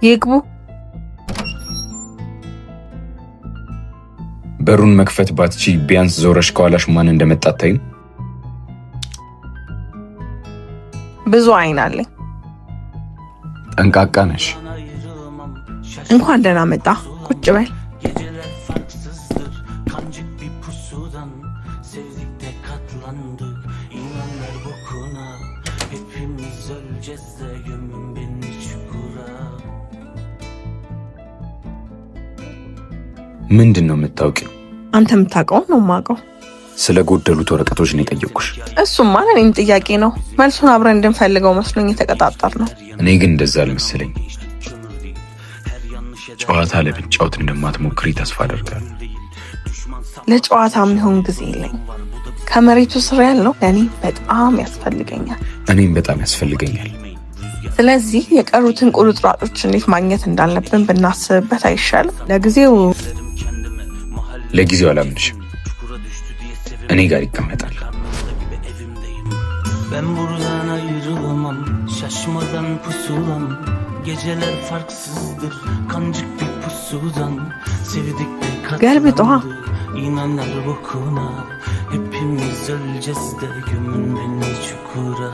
ይግቡ። በሩን መክፈት ባትቺ ቢያንስ ዞረሽ ከኋላሽ ማን እንደመጣ አታይም? ብዙ አይን አለኝ። ጠንቃቃ ነሽ። እንኳን ደህና መጣ። ቁጭ በል። ምንድን ነው የምታውቂው? አንተ የምታውቀው ነው የማውቀው። ስለ ጎደሉት ወረቀቶች ነው የጠየቅኩሽ። እሱማ ለእኔም ጥያቄ ነው። መልሱን አብረን እንድንፈልገው መስሎኝ የተቀጣጠር ነው። እኔ ግን እንደዛ አልመሰለኝ። ጨዋታ ለመጫወት እንደማትሞክሪ ተስፋ አደርጋለሁ። ለጨዋታ የሚሆን ጊዜ የለኝ። ከመሬቱ ስር ያለው ለእኔ በጣም ያስፈልገኛል። እኔም በጣም ያስፈልገኛል። ስለዚህ የቀሩትን ቁርጥራጮች እንዴት ማግኘት እንዳለብን ብናስብበት አይሻልም? ለጊዜው አላምንሽም። እኔ ጋር ይቀመጣል። Ben buradan ayrılamam, şaşmadan pusulam. Geceler farksızdır, kancık bir pusudan. Sevdik de katlandık, inanlar bokuna. Hepimiz öleceğiz de gömün beni çukura.